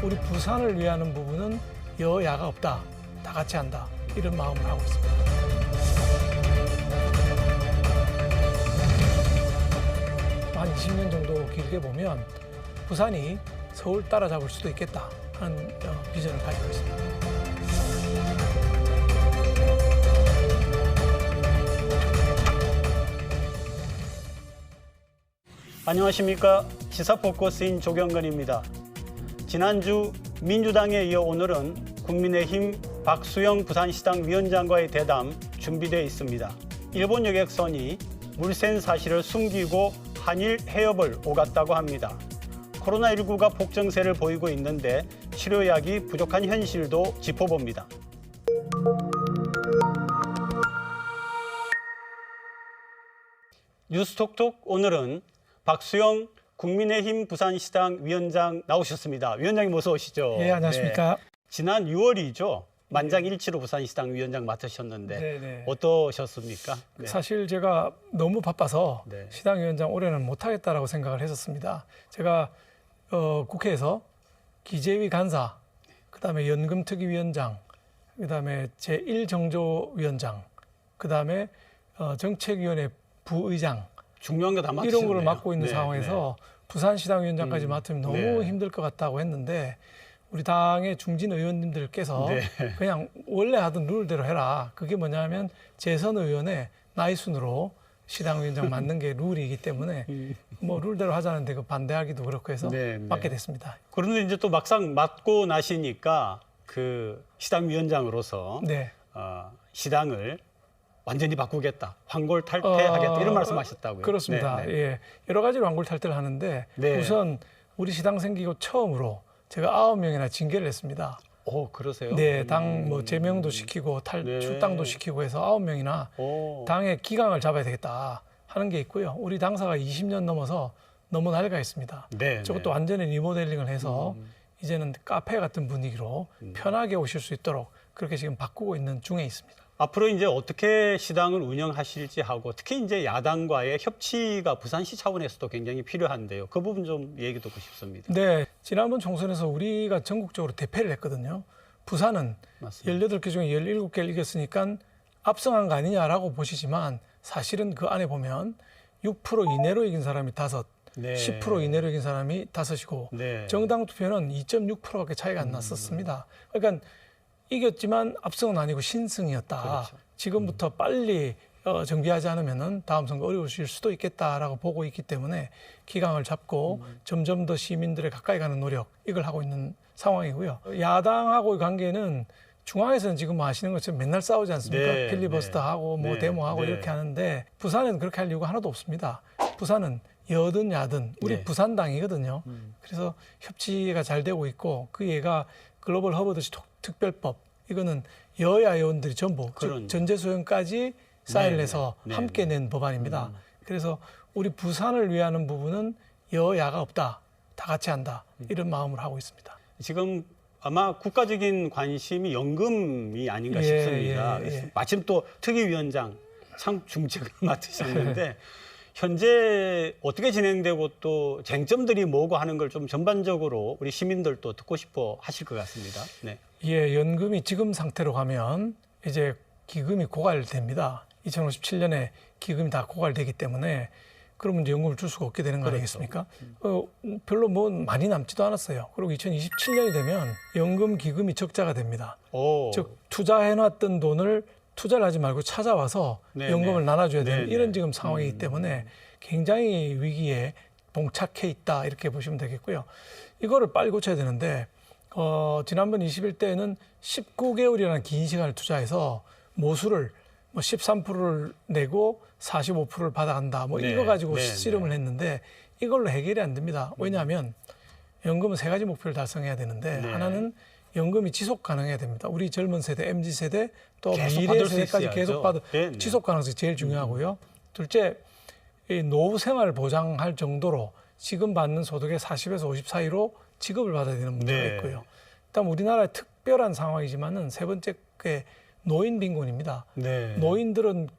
우리 부산을 위하는 부분은 여야가 없다. 다 같이 한다. 이런 마음을 하고 있습니다. 한 20년 정도 길게 보면 부산이 서울 따라잡을 수도 있겠다 하는 비전을 가지고 있습니다. 안녕하십니까. 시사포커스인 조경건입니다. 지난주 민주당에 이어 오늘은 국민의힘 박수영 부산시당 위원장과의 대담 준비되어 있습니다. 일본 여객선이 물샌 사실을 숨기고 한일 해협을 오갔다고 합니다. 코로나19가 폭증세를 보이고 있는데 치료약이 부족한 현실도 짚어봅니다. 뉴스톡톡 오늘은 박수영 국민의힘 부산시당 위원장 나오셨습니다. 위원장님 어서 오시죠. 예, 안녕하십니까. 네. 지난 6월이죠. 만장일치로 부산시당 위원장 맡으셨는데 네네. 어떠셨습니까? 네. 사실 제가 너무 바빠서 네. 시당위원장 올해는 못하겠다라고 생각을 했었습니다. 제가 국회에서 기재위 간사, 그다음에 연금특위위원장, 그다음에 제1정조위원장, 그다음에 정책위원회 부의장 중요한 거 다 맡으셨네요. 이런 거를 맡고 있는 네, 상황에서 부산시당위원장까지 맡으면 너무 네. 힘들 것 같다고 했는데 우리 당의 중진 의원님들께서 네. 그냥 원래 하던 룰대로 해라. 그게 뭐냐면 재선 의원의 나이 순으로 시당위원장 맡는 게 룰이기 때문에 뭐 룰대로 하자는데 그 반대하기도 그렇고 해서 네, 네. 맡게 됐습니다. 그런데 이제 또 막상 맡고 나시니까 그 시당 위원장으로서 네. 시당을 완전히 바꾸겠다, 환골탈퇴하겠다 이런 말씀하셨다고요. 그렇습니다. 네, 네. 예, 여러 가지로 환골탈퇴를 하는데 네. 우선 우리 시당 생기고 처음으로 제가 9명이나 징계를 했습니다. 오, 그러세요? 네, 당 뭐 제명도 시키고 네. 출당도 시키고 해서 9명이나 오. 당의 기강을 잡아야 되겠다 하는 게 있고요. 우리 당사가 20년 넘어서 너무 낡아 있습니다. 네, 저것도 완전히 리모델링을 해서 이제는 카페 같은 분위기로 편하게 오실 수 있도록 그렇게 지금 바꾸고 있는 중에 있습니다. 앞으로 이제 어떻게 시당을 운영하실지 하고 특히 이제 야당과의 협치가 부산시 차원에서도 굉장히 필요한데요. 그 부분 좀 얘기 듣고 싶습니다. 네, 지난번 총선에서 우리가 전국적으로 대패를 했거든요. 부산은 맞습니다. 18개 중에 17개를 이겼으니까 압승한 거 아니냐라고 보시지만 사실은 그 안에 보면 6% 이내로 이긴 사람이 5, 네. 10% 이내로 이긴 사람이 5이고 네. 정당 투표는 2.6%밖에 차이가 안 났었습니다. 그러니까 이겼지만 압승은 아니고 신승이었다. 그렇죠. 지금부터 빨리 정비하지 않으면은 다음 선거 어려우실 수도 있겠다라고 보고 있기 때문에 기강을 잡고 점점 더 시민들에 가까이 가는 노력 이걸 하고 있는 상황이고요. 야당하고의 관계는 중앙에서는 지금 뭐 아시는 것처럼 맨날 싸우지 않습니까? 네, 필리버스터하고 뭐 네, 데모하고 네. 이렇게 하는데 부산은 그렇게 할 이유가 하나도 없습니다. 부산은 여든 야든 우리 네. 부산당이거든요. 그래서 협치가 잘 되고 있고 그 얘가 글로벌 허브더시 특별법 이거는 여야 의원들이 전부 즉 전제 소연까지 사인을 해서 네, 함께 낸 법안입니다. 그래서 우리 부산을 위하는 부분은 여야가 없다. 다 같이 한다. 이런 마음을 하고 있습니다. 지금 아마 국가적인 관심이 연금이 아닌가 예, 싶습니다. 예, 예. 마침 또 특위위원장 참 중책을 맡으셨는데 현재 어떻게 진행되고 또 쟁점들이 뭐고 하는 걸 좀 전반적으로 우리 시민들도 듣고 싶어 하실 것 같습니다. 네. 예, 연금이 지금 상태로 가면 이제 기금이 고갈됩니다. 2057년에 기금이 다 고갈되기 때문에 그러면 이제 연금을 줄 수가 없게 되는 거 아니겠습니까? 별로 뭐 많이 남지도 않았어요. 그리고 2027년이 되면 연금 기금이 적자가 됩니다. 오. 즉 투자해놨던 돈을 투자를 하지 말고 찾아와서 네, 연금을 네. 나눠줘야 되는 네, 이런 네. 지금 상황이기 때문에 굉장히 위기에 봉착해 있다 이렇게 보시면 되겠고요. 이거를 빨리 고쳐야 되는데 지난번 21대에는 19개월이라는 긴 시간을 투자해서 모수를 뭐 13%를 내고 45%를 받아간다. 뭐 네, 이거 가지고 네, 씨름을 했는데 이걸로 해결이 안 됩니다. 왜냐하면 연금은 3가지 목표를 달성해야 되는데 네. 하나는 연금이 지속 가능해야 됩니다. 우리 젊은 세대, MZ세대 또 계속 미래 받을 수 세대까지 있어야죠. 계속 받을 네, 네. 지속 가능성이 제일 중요하고요. 둘째, 이 노후 생활을 보장할 정도로 지금 받는 소득의 40에서 50 사이로 지급을 받아야 되는 문제가 네. 있고요. 일단 우리나라의 특별한 상황이지만은 세 번째 게 노인 빈곤입니다. 네. 노인들은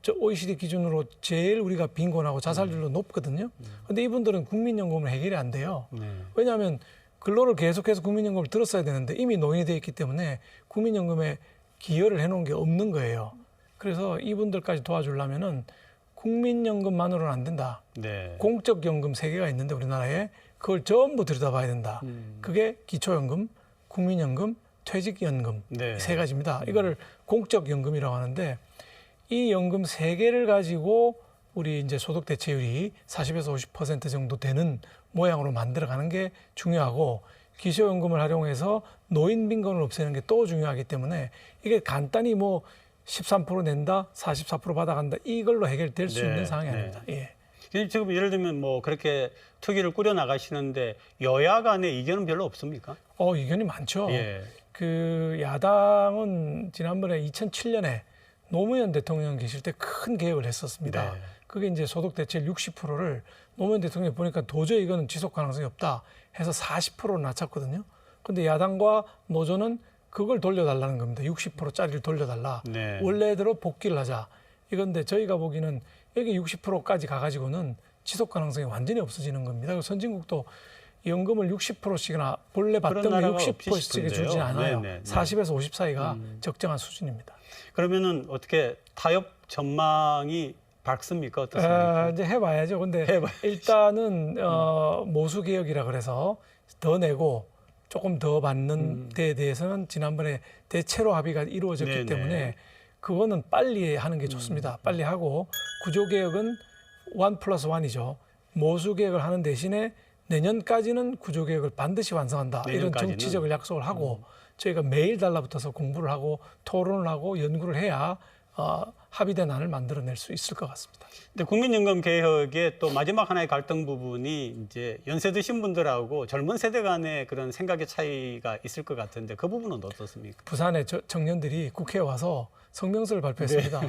저 OECD 기준으로 제일 우리가 빈곤하고 자살률도 높거든요. 그런데 이분들은 국민연금으로 해결이 안 돼요. 네. 왜냐하면 근로를 계속해서 국민연금을 들었어야 되는데 이미 노인이 돼 있기 때문에 국민연금에 기여를 해놓은 게 없는 거예요. 그래서 이분들까지 도와주려면은 국민연금만으로는 안 된다. 네. 공적연금 3개가 있는데 우리나라에 그걸 전부 들여다봐야 된다. 그게 기초연금, 국민연금, 퇴직연금 네. 3가지입니다. 이거를 공적연금이라고 하는데 이 연금 3개를 가지고 우리 이제 소득 대체율이 40에서 50% 정도 되는 모양으로 만들어가는 게 중요하고 기초연금을 활용해서 노인 빈곤을 없애는 게 또 중요하기 때문에 이게 간단히 뭐 13% 낸다, 44% 받아간다 이걸로 해결될 수 네, 있는 상황이 네. 아닙니다. 예. 지금 예를 들면 뭐 그렇게 특위를 꾸려 나가시는데 여야 간의 이견은 별로 없습니까? 이견이 많죠. 예. 그 야당은 지난번에 2007년에 노무현 대통령 계실 때 큰 개혁을 했었습니다. 네. 그게 이제 소득 대체율 60%를 노무현 대통령이 보니까 도저히 이거는 지속 가능성이 없다 해서 40%로 낮췄거든요. 근데 야당과 노조는 그걸 돌려달라는 겁니다. 60%짜리를 돌려달라. 네. 원래대로 복귀를 하자. 이건데 저희가 보기에는 여기 60%까지 가가지고는 지속 가능성이 완전히 없어지는 겁니다. 그리고 선진국도 연금을 60%씩이나 본래 받던 게 나라가 60%씩 없지 싶은데요. 주진 않아요. 네네. 40에서 50 사이가 적정한 수준입니다. 그러면은 어떻게 타협 전망이 밝습니까? 어떻습니까? 이제 해봐야죠. 근데 일단은 모수 개혁이라 그래서 더 내고 조금 더 받는 데에 대해서는 지난번에 대체로 합의가 이루어졌기 네네. 때문에 그거는 빨리 하는 게 좋습니다. 빨리 하고 구조 개혁은 1+1이죠. 모수 개혁을 하는 대신에 내년까지는 구조 개혁을 반드시 완성한다. 이런 내년까지는? 정치적 약속을 하고 저희가 매일 달라붙어서 공부를 하고 토론을 하고 연구를 해야 합의된 안을 만들어낼 수 있을 것 같습니다. 근데 국민연금 개혁의 또 마지막 하나의 갈등 부분이 이제 연세 드신 분들하고 젊은 세대 간의 그런 생각의 차이가 있을 것 같은데 그 부분은 어떻습니까? 부산의 청년들이 국회에 와서 성명서를 발표했습니다.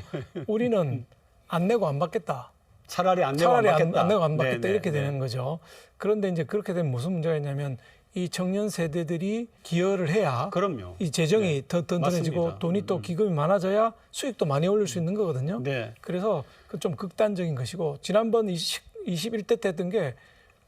우리는 안 내고 안 받겠다. 차라리 안 내고 안 차라리 받겠다. 안 내고 안 받겠다. 네네. 이렇게 되는 거죠. 그런데 이제 그렇게 되면 무슨 문제가 있냐면 이 청년 세대들이 기여를 해야 그럼요. 이 재정이 더 튼튼해지고 맞습니다. 돈이 또 기금이 많아져야 수익도 많이 올릴 수 있는 거거든요. 네. 그래서 그 좀 극단적인 것이고 지난번 21대 때 했던 게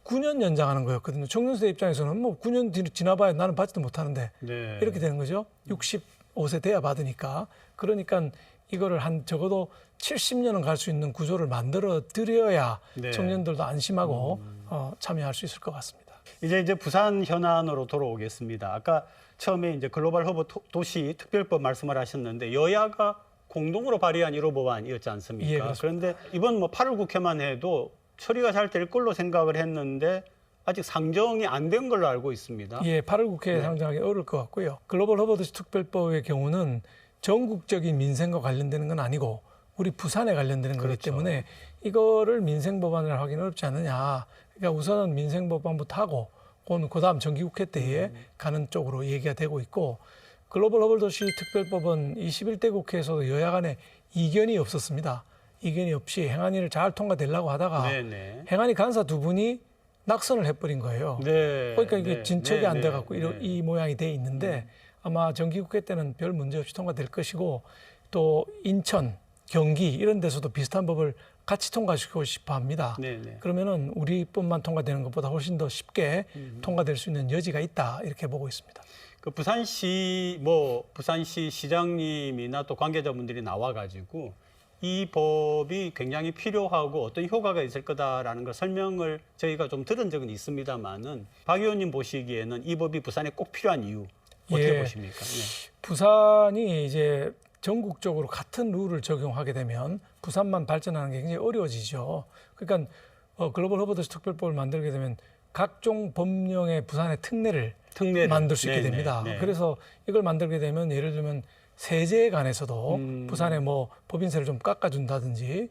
9년 연장하는 거였거든요. 청년 세대 입장에서는 뭐 9년 지나봐야 나는 받지도 못하는데 네. 이렇게 되는 거죠. 65세 돼야 받으니까. 그러니까 이거를 한 적어도 70년은 갈 수 있는 구조를 만들어 드려야 네. 청년들도 안심하고 참여할 수 있을 것 같습니다. 이제 부산 현안으로 돌아오겠습니다. 아까 처음에 이제 글로벌 허브 도시 특별법 말씀을 하셨는데 여야가 공동으로 발의한 1호 법안이었지 않습니까? 예, 그렇습니다. 그런데 이번 뭐 8월 국회만 해도 처리가 잘 될 걸로 생각을 했는데 아직 상정이 안 된 걸로 알고 있습니다. 예, 8월 국회에 네. 상정하기 어려울 것 같고요. 글로벌 허브 도시 특별법의 경우는 전국적인 민생과 관련되는 건 아니고 우리 부산에 관련되는 거기 그렇죠. 때문에 이거를 민생 법안을 하기는 어렵지 않느냐. 그러니까 우선은 민생 법안부터 하고 그다음 정기국회 때에 가는 쪽으로 얘기가 되고 있고 글로벌 허브 도시 특별법은 21대 국회에서도 여야 간에 이견이 없었습니다. 이견이 없이 행안위를 잘 통과되려고 하다가 네네. 행안위 간사 두 분이 낙선을 해버린 거예요. 네. 그러니까 이게 네. 진척이 네. 안 네. 돼갖고 네. 이 모양이 돼 있는데 아마 정기국회 때는 별 문제 없이 통과될 것이고 또 인천, 경기 이런 데서도 비슷한 법을 같이 통과시키고 싶어 합니다. 네네. 그러면은 우리뿐만 통과되는 것보다 훨씬 더 쉽게 통과될 수 있는 여지가 있다 이렇게 보고 있습니다. 그 부산시 시장님이나 또 관계자분들이 나와가지고 이 법이 굉장히 필요하고 어떤 효과가 있을 거다라는 걸 설명을 저희가 좀 들은 적은 있습니다만은 박 의원님 보시기에는 이 법이 부산에 꼭 필요한 이유 어떻게 예. 보십니까? 네. 부산이 이제 전국적으로 같은 룰을 적용하게 되면 부산만 발전하는 게 굉장히 어려워지죠. 그러니까 글로벌 허브 도시 특별법을 만들게 되면 각종 법령의 부산의 특례를 만들 수 있게 네네. 됩니다. 네. 그래서 이걸 만들게 되면 예를 들면 세제에 관해서도 부산에 뭐 법인세를 좀 깎아준다든지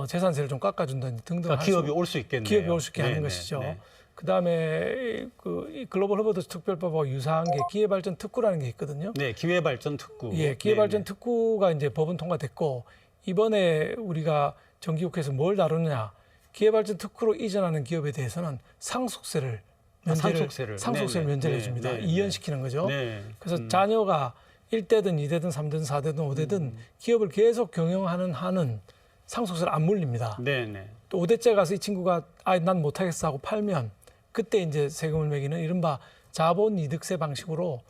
재산세를 좀 깎아준다든지 등등 그러니까 기업이 올 수 있겠네요. 기업이 올 수 있게 하는 네네. 것이죠. 네. 그다음에 이 글로벌 허브 도시 특별법하고 유사한 게 기회발전 특구라는 게 있거든요. 네, 기회발전 특구. 예, 기회발전 특구가 이제 법은 통과됐고 이번에 우리가 정기국회에서 뭘 다루느냐? 기회발전 특구로 이전하는 기업에 대해서는 상속세를 상속세를 면제를 네네. 해줍니다. 네네. 이연시키는 거죠. 네. 그래서 자녀가 1대든 2대든 3대든 4대든 5대든 기업을 계속 경영하는 한은 상속세를 안 물립니다. 네네. 또 5대째 가서 이 친구가 난 못하겠어 하고 팔면 그때 이제 세금을 매기는 이른바 자본 이득세 방식으로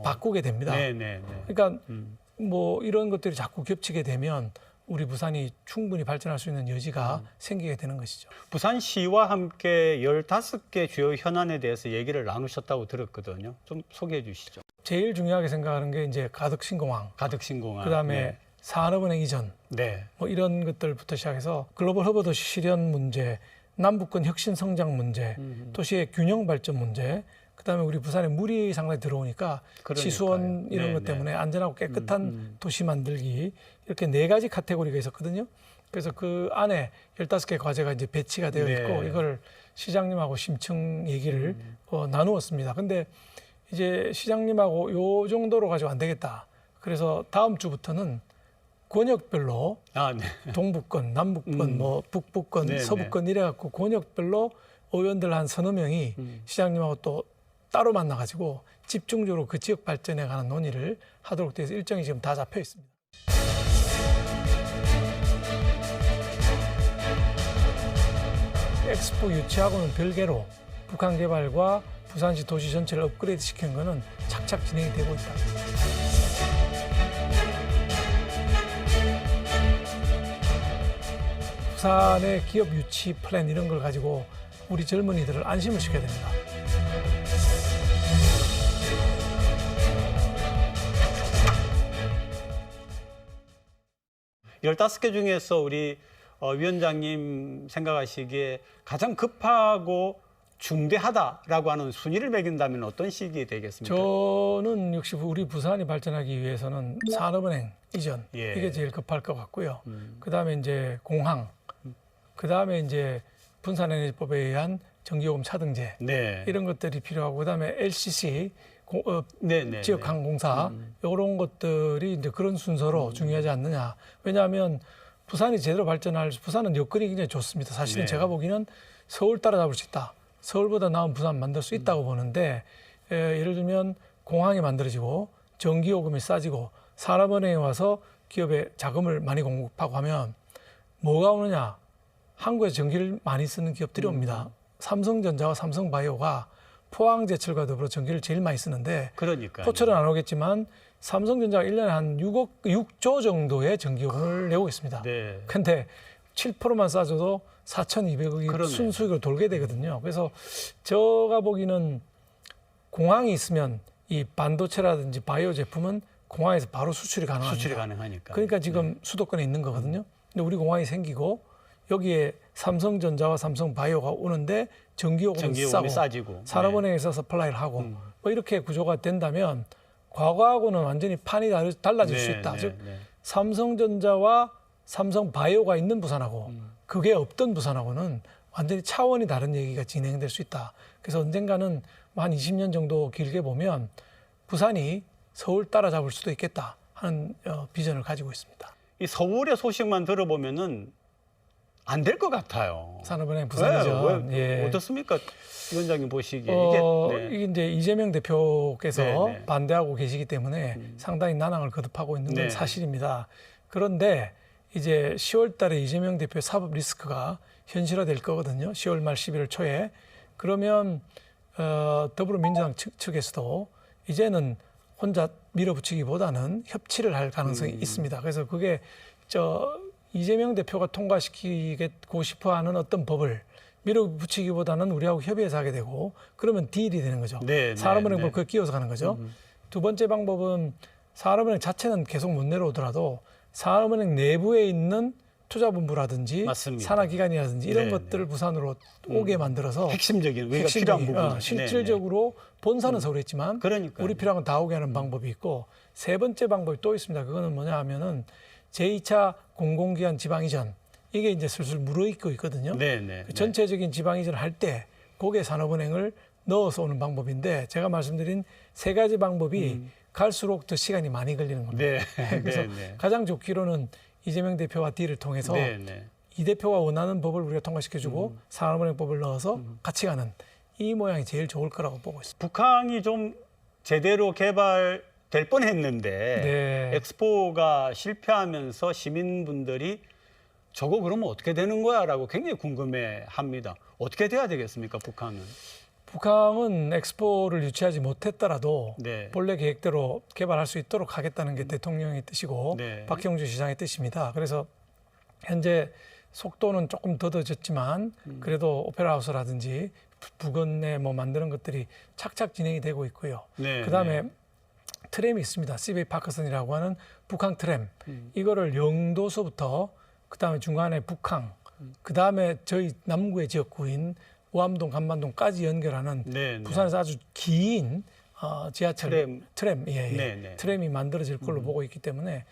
바꾸게 됩니다. 네네네. 그러니까 뭐 이런 것들이 자꾸 겹치게 되면 우리 부산이 충분히 발전할 수 있는 여지가 생기게 되는 것이죠. 부산시와 함께 15개 주요 현안에 대해서 얘기를 나누셨다고 들었거든요. 좀 소개해 주시죠. 제일 중요하게 생각하는 게 이제 가덕신공항, 가덕신공항. 그다음에 산업은행 이전, 네. 뭐 이런 것들부터 시작해서 글로벌 허브 도시 실현 문제, 남북권 혁신 성장 문제, 도시의 균형 발전 문제, 그다음에 우리 부산에 물이 상당히 들어오니까 그러니까요. 지수원 이런 네, 것 네. 때문에 안전하고 깨끗한 도시 만들기 이렇게 4가지 카테고리가 있었거든요. 그래서 그 안에 15개 과제가 이제 배치가 되어 있고 네. 이걸 시장님하고 심층 얘기를 나누었습니다. 근데 이제 시장님하고 요 정도로 가지고 안 되겠다. 그래서 다음 주부터는 권역별로 아, 네. 동북권, 남북권, 뭐 북부권, 네, 서부권 이래갖고 권역별로 의원들 한 서너 명이 시장님하고 또 따로 만나가지고 집중적으로 그 지역 발전에 관한 논의를 하도록 돼서 일정이 지금 다 잡혀 있습니다. 엑스포 유치하고는 별개로 북한 개발과 부산시 도시 전체를 업그레이드 시키는 것은 착착 진행이 되고 있다. 부산의 기업 유치 플랜 이런 걸 가지고 우리 젊은이들을 안심을 시켜야 됩니다. 열다섯 개 중에서 우리 위원장님 생각하시기에 가장 급하고 중대하다라고 하는 순위를 매긴다면 어떤 시기에 되겠습니까? 저는 역시 우리 부산이 발전하기 위해서는 산업은행 이전 예. 이게 제일 급할 것 같고요. 그다음에 이제 공항, 그다음에 이제 분산에너지법에 의한 전기요금 차등제 네. 이런 것들이 필요하고 그다음에 LCC 네. 지역항공사 이런 것들이 이제 그런 순서로 중요하지 않느냐. 왜냐하면 부산이 제대로 발전할 부산은 여건이 굉장히 좋습니다. 사실은 네. 제가 보기에는 서울 따라잡을 수 있다. 서울보다 나은 부산 만들 수 있다고 보는데 예를 들면 공항이 만들어지고 전기요금이 싸지고 산업은행에 와서 기업에 자금을 많이 공급하고 하면 뭐가 오느냐. 한국에서 전기를 많이 쓰는 기업들이 옵니다. 삼성전자와 삼성바이오가 포항제철과 더불어 전기를 제일 많이 쓰는데 그러니까 포철은 안 오겠지만 삼성전자가 1년에 한 6조 정도의 전기요금을 내고 있습니다. 네. 근데 7%만 싸줘도 4,200억이 그러네. 순수익으로 돌게 되거든요. 그래서 제가 보기에는 공항이 있으면 이 반도체라든지 바이오 제품은 공항에서 바로 수출이 가능합니다. 수출이 가능하니까. 그러니까 지금 수도권에 있는 거거든요. 근데 우리 공항이 생기고 여기에 삼성전자와 삼성바이오가 오는데 전기요금이 전기요금이 싸고 싸지고 산업은행에서 서플라이를 하고 뭐 이렇게 구조가 된다면 과거하고는 완전히 판이 달라질 수 있다. 즉 삼성전자와 삼성바이오가 있는 부산하고 그게 없던 부산하고는 완전히 차원이 다른 얘기가 진행될 수 있다. 그래서 언젠가는 한 20년 정도 길게 보면 부산이 서울 따라잡을 수도 있겠다 하는 비전을 가지고 있습니다. 이 서울의 소식만 들어보면은 안 될 것 같아요. 산업은행 부산이죠. 왜, 어떻습니까, 위원장님 보시기에 이게 이제 이재명 대표께서 네. 반대하고 계시기 때문에 상당히 난항을 거듭하고 있는 건 네. 사실입니다. 그런데 이제 10월달에 이재명 대표의 사법 리스크가 현실화될 거거든요. 10월 말 11월 초에. 그러면 더불어민주당 측에서도 이제는 혼자 밀어붙이기보다는 협치를 할 가능성이 있습니다. 그래서 그게 이재명 대표가 통과시키고 싶어하는 어떤 법을 밀어붙이기보다는 우리하고 협의해서 하게 되고 그러면 딜이 되는 거죠. 산업은행법 그걸 끼워서 가는 거죠. 두 번째 방법은 산업은행 자체는 계속 못 내려오더라도 산업은행 내부에 있는 투자본부라든지 맞습니다. 산하기관이라든지 이런 것들을 부산으로 오게 만들어서 핵심적인 우리가 필요한 부분 실질적으로 본사는 서울에 있지만 그러니까요. 우리 필요한 건 다 오게 하는 방법이 있고 세 번째 방법이 또 있습니다. 그거는 뭐냐 하면은 제2차 공공기관 지방 이전 이게 이제 슬슬 무르익고 있거든요. 그 전체적인 지방 이전을 할 때 거기에 산업은행을 넣어서 오는 방법인데 제가 말씀드린 세 가지 방법이 갈수록 더 시간이 많이 걸리는 겁니다. 그래서 가장 좋기로는 이재명 대표와 딜을 통해서 이 대표가 원하는 법을 우리가 통과시켜주고 산업은행법을 넣어서 같이 가는 이 모양이 제일 좋을 거라고 보고 있습니다. 북한이 좀 제대로 개발될 뻔했는데 엑스포가 실패하면서 시민분들이 저거 그러면 어떻게 되는 거야? 라고 굉장히 궁금해합니다. 어떻게 돼야 되겠습니까, 북한은? 북한은 엑스포를 유치하지 못했더라도 네. 본래 계획대로 개발할 수 있도록 하겠다는 게 대통령의 뜻이고 네. 박형준 시장의 뜻입니다. 그래서 현재 속도는 조금 더뎌졌지만 그래도 오페라 하우스라든지 부근에 뭐 만드는 것들이 착착 진행이 되고 있고요. 네. 그다음에 트램이 있습니다. 시베이 파크선이라고 하는 북항 트램. 이거를 영도서부터 그다음에 중간에 북항, 그다음에 저희 남구의 지역구인 우암동, 간만동까지 연결하는 네. 부산에서 아주 긴 지하철 트램, 예, 예. 네, 네. 트램이 만들어질 걸로 보고 있기 때문에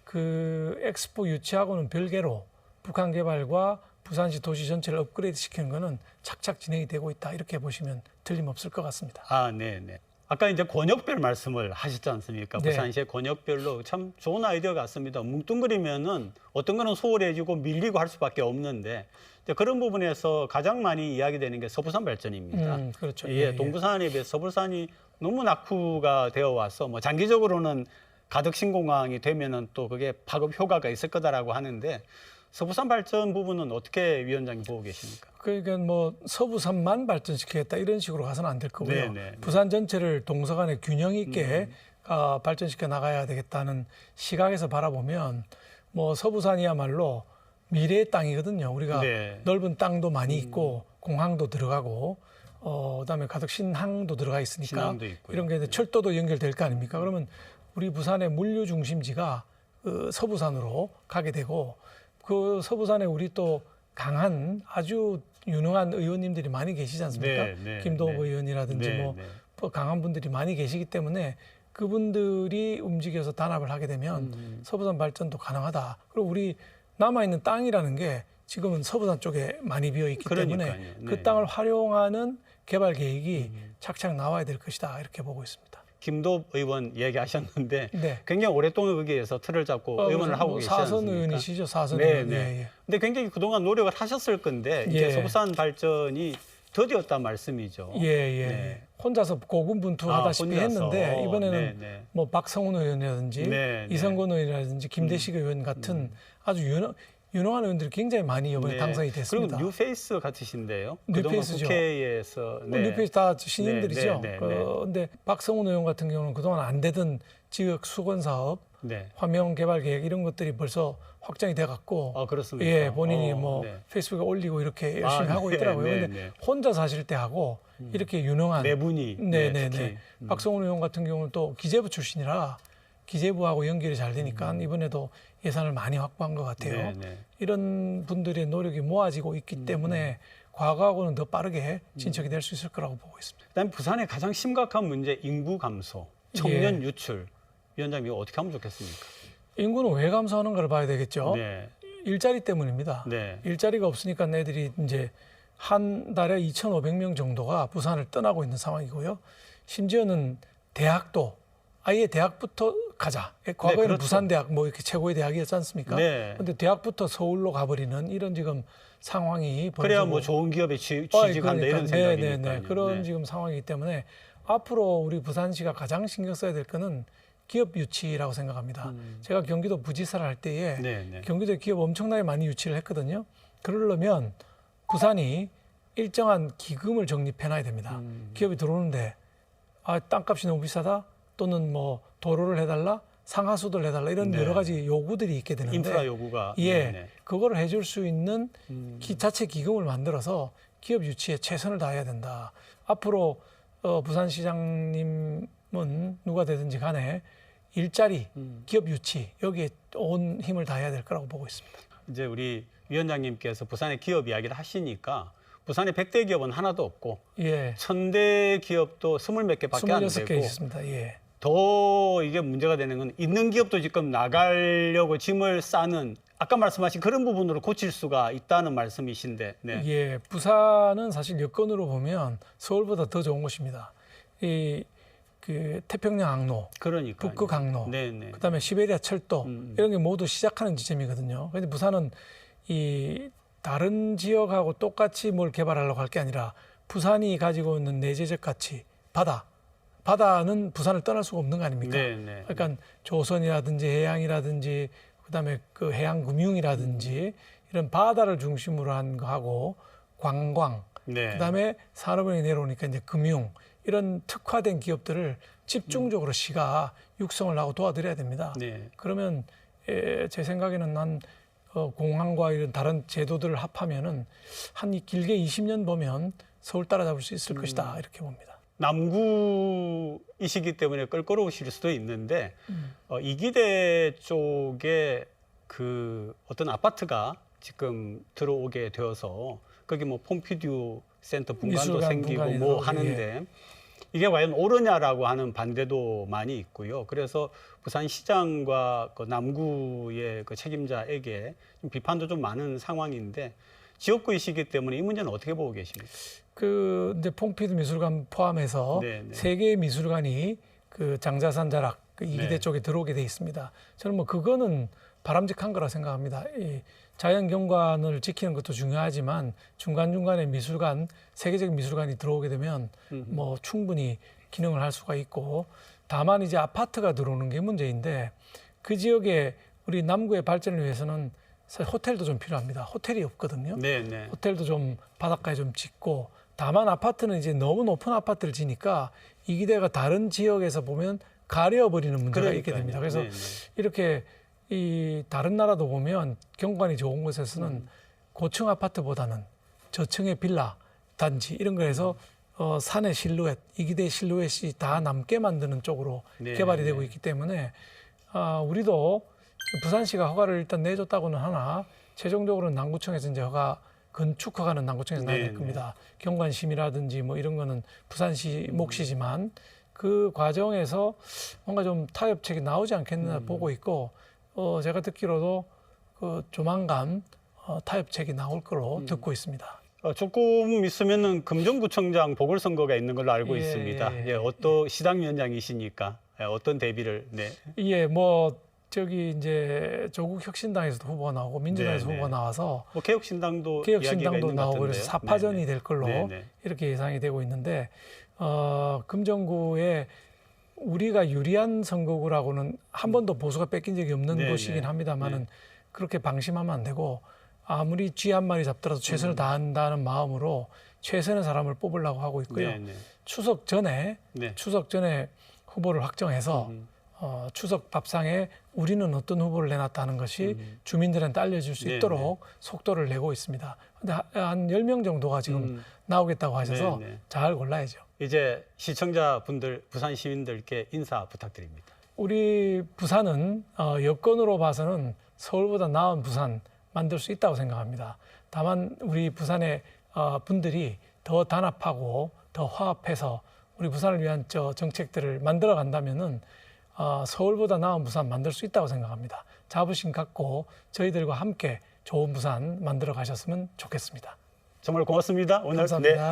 그 엑스포 유치하고는 별개로 북한 개발과 부산시 도시 전체를 업그레이드 시키는 거는 착착 진행이 되고 있다 이렇게 보시면 틀림없을 것 같습니다. 아, 네, 네. 아까 이제 권역별 말씀을 하셨지 않습니까? 네. 부산시의 권역별로 참 좋은 아이디어 같습니다. 뭉뚱그리면은 어떤 거는 소홀해지고 밀리고 할 수밖에 없는데 이제 그런 부분에서 가장 많이 이야기되는 게 서부산 발전입니다. 그렇죠. 예, 동부산에 비해서 서부산이 너무 낙후가 되어 와서 뭐 장기적으로는 가덕 신공항이 되면은 또 그게 파급 효과가 있을 거다라고 하는데 서부산 발전 부분은 어떻게 위원장님 보고 계십니까? 그러니까 뭐 서부산만 발전시키겠다 이런 식으로 가서는 안 될 거고요. 네, 네, 네. 부산 전체를 동서간에 균형 있게 발전시켜 나가야 되겠다는 시각에서 바라보면 뭐 서부산이야말로 미래의 땅이거든요. 우리가 네. 넓은 땅도 많이 있고 공항도 들어가고 그다음에 가덕 신항도 들어가 있으니까 신항도 있고요. 이런 게 이제 철도도 연결될 거 아닙니까? 그러면 우리 부산의 물류 중심지가 그 서부산으로 가게 되고 그 서부산에 우리 또 강한 아주 유능한 의원님들이 많이 계시지 않습니까? 네, 네, 김도읍 네. 의원이라든지 네, 뭐 네. 강한 분들이 많이 계시기 때문에 그분들이 움직여서 단합을 하게 되면 서부산 발전도 가능하다. 그리고 우리 남아있는 땅이라는 게 지금은 서부산 쪽에 많이 비어 있기 때문에 그러니까요. 그 네. 땅을 활용하는 개발 계획이 착착 나와야 될 것이다. 이렇게 보고 있습니다. 김도읍 의원 얘기하셨는데 네. 굉장히 오랫동안 거기에서 틀을 잡고 의원을 하고 계시지 않습니까? 사선 의원이시죠. 사선 네, 의원. 네. 예, 예. 근데 굉장히 그동안 노력을 하셨을 건데 이제 예. 서부산 발전이 더디었단 말씀이죠. 예, 예. 네. 혼자서 고군분투하다시피 혼자서. 했는데 이번에는 네, 네. 뭐 박성훈 의원이라든지 네, 네. 이성건 의원이라든지 김대식 의원 같은 아주 유능한 의원들이 굉장히 많이 이번에 네. 당선이 됐습니다. 그리고 뉴페이스 같으신데요. 뉴페이스죠. 그동안 국회에서 뉴페이스 다 신인들이죠. 네, 네, 네, 그런데 박성훈 의원 같은 경우는 그동안 안 되던 지역 수건 사업, 네. 화명 개발 계획 이런 것들이 벌써 확정이 돼 갖고 아, 그렇습니까? 예, 본인이 뭐 네. 페이스북에 올리고 이렇게 열심히 하고 네, 있더라고요. 네, 근데 네. 혼자 사실 때 하고 이렇게 유능한 네 분이 네네네. 특히. 박성훈 의원 같은 경우는 또 기재부 출신이라 기재부하고 연결이 잘 되니까 이번에도 예산을 많이 확보한 것 같아요. 네, 네. 이런 분들의 노력이 모아지고 있기 때문에 과거하고는 더 빠르게 진척이 될 수 있을 거라고 보고 있습니다. 그다음에 부산의 가장 심각한 문제 인구 감소, 청년 예. 유출. 위원장님 이거 어떻게 하면 좋겠습니까? 인구는 왜 감소하는가를 봐야 되겠죠. 네. 일자리 때문입니다. 네. 일자리가 없으니까 애들이 이제 한 달에 2,500명 정도가 부산을 떠나고 있는 상황이고요. 심지어는 대학도 아예 대학부터 가자. 과거에는 그렇죠. 부산대학 뭐 이렇게 최고의 대학이었지 않습니까? 네. 그런데 대학부터 서울로 가버리는 이런 지금 상황이 그래야 벌어지고 뭐 좋은 기업에 취직한다 이런 생각이니까요. 네네네. 그런 지금 상황이기 때문에 앞으로 우리 부산시가 가장 신경 써야 될 거는 기업 유치라고 생각합니다. 제가 경기도 부지사를 할 때에 네, 네. 경기도에 기업 엄청나게 많이 유치를 했거든요. 그러려면 부산이 일정한 기금을 적립해놔야 됩니다. 기업이 들어오는데 땅값이 너무 비싸다 또는 뭐 도로를 해달라 상하수도를 해달라 이런 네. 여러 가지 요구들이 있게 되는데 인프라 요구가 예, 네, 네. 그거를 해줄 수 있는 자체 기금을 만들어서 기업 유치에 최선을 다해야 된다. 앞으로 부산시장님은 누가 되든지 간에 일자리, 기업 유치 여기에 온 힘을 다해야 될 거라고 보고 있습니다. 이제 우리 위원장님께서 부산의 기업 이야기를 하시니까 부산에 100대 기업은 하나도 없고 예, 1000대 기업도 20몇 개밖에 안 26개 되고 있습니다. 예. 더 이게 문제가 되는 건 있는 기업도 지금 나가려고 짐을 싸는 아까 말씀하신 그런 부분으로 고칠 수가 있다는 말씀이신데 네. 예, 부산은 사실 여건으로 보면 서울보다 더 좋은 곳입니다. 그 태평양 항로, 그러니까 북극 항로, 네네. 그다음에 시베리아 철도 이런 게 모두 시작하는 지점이거든요. 그런데 부산은 이 다른 지역하고 똑같이 뭘 개발하려고 할 게 아니라 부산이 가지고 있는 내재적 가치, 바다는 부산을 떠날 수가 없는 거 아닙니까? 네네. 그러니까 조선이라든지 해양이라든지 그다음에 그 해양 금융이라든지 이런 바다를 중심으로 한 거하고 관광 네. 그다음에 산업은행이 내려오니까 이제 금융 이런 특화된 기업들을 집중적으로 시가 육성을 하고 도와드려야 됩니다. 네. 그러면 제 생각에는 공항과 이런 다른 제도들을 합하면은 한 길게 20년 보면 서울 따라잡을 수 있을 것이다 이렇게 봅니다. 남구이시기 때문에 껄끄러우실 수도 있는데 이기대 쪽에 그 어떤 아파트가 지금 들어오게 되어서 거기 뭐 폼피듀 센터 분관도 미술관 생기고 분관이 뭐 들어오고, 하는데 이게 과연 옳으냐라고 하는 반대도 많이 있고요. 그래서 부산시장과 그 남구의 그 책임자에게 좀 비판도 좀 많은 상황인데 지역구이시기 때문에 이 문제는 어떻게 보고 계십니까? 그 이제 퐁피드 미술관 포함해서 네, 네. 세 개의 미술관이 그 장자산 자락 그 이기대 네. 쪽에 들어오게 돼 있습니다. 저는 뭐 그거는 바람직한 거라 생각합니다. 이 자연 경관을 지키는 것도 중요하지만 중간중간에 미술관, 세계적인 미술관이 들어오게 되면 뭐 충분히 기능을 할 수가 있고 다만 이제 아파트가 들어오는 게 문제인데 그 지역에 우리 남구의 발전을 위해서는 사실 호텔도 좀 필요합니다. 호텔이 없거든요. 네, 네. 호텔도 좀 바닷가에 좀 짓고 다만 아파트는 이제 너무 높은 아파트를 지니까 이기대가 다른 지역에서 보면 가려버리는 문제가 있게 그러니까요. 됩니다. 그래서 네, 네. 이렇게 이 다른 나라도 보면 경관이 좋은 곳에서는 고층 아파트보다는 저층의 빌라 단지 이런 거에서 산의 실루엣, 이기대 실루엣이 다 남게 만드는 쪽으로 네, 개발이 되고 네. 있기 때문에 우리도 부산시가 허가를 일단 내줬다고는 하나 최종적으로는 남구청에서 이제 건축 허가는 남구청에서 나야 될 네, 겁니다. 경관심이라든지 뭐 이런 거는 부산시 몫이지만 그 과정에서 뭔가 좀 타협책이 나오지 않겠나 보고 있고 제가 듣기로도 그 조만간 타협책이 나올 거로 듣고 있습니다. 조금 있으면은 금정구청장 보궐선거가 있는 걸로 알고 예, 있습니다. 예, 예, 어떤 시당위원장이시니까 어떤 대비를 예, 뭐 저기 이제 조국 혁신당에서도 후보가 나오고 민주당에서 네, 네. 후보가 나와서 뭐 개혁신당도 개혁신당도 이야기가 있는 것 나오고 그래서 같은데요. 사파전이 네, 될 걸로 네, 네. 이렇게 예상이 되고 있는데 금정구에 우리가 유리한 선거구라고는 한 번도 보수가 뺏긴 적이 없는 네, 곳이긴 네. 합니다만은 네. 그렇게 방심하면 안 되고 아무리 쥐 한 마리 잡더라도 최선을 다한다는 마음으로 최선의 사람을 뽑으려고 하고 있고요. 네, 네. 추석 전에 네. 후보를 확정해서 추석 밥상에 우리는 어떤 후보를 내놨다는 것이 주민들한테 알려줄 수 네, 있도록 속도를 내고 있습니다. 근데 한 10명 정도가 지금 나오겠다고 하셔서 네, 네. 잘 골라야죠. 이제 시청자분들, 부산 시민들께 인사 부탁드립니다. 우리 부산은 여건으로 봐서는 서울보다 나은 부산 만들 수 있다고 생각합니다. 다만 우리 부산의 분들이 더 단합하고 더 화합해서 우리 부산을 위한 정책들을 만들어 간다면은 서울보다 나은 부산 만들 수 있다고 생각합니다. 자부심 갖고 저희들과 함께 좋은 부산 만들어 가셨으면 좋겠습니다. 정말 고맙습니다. 오늘 감사합니다.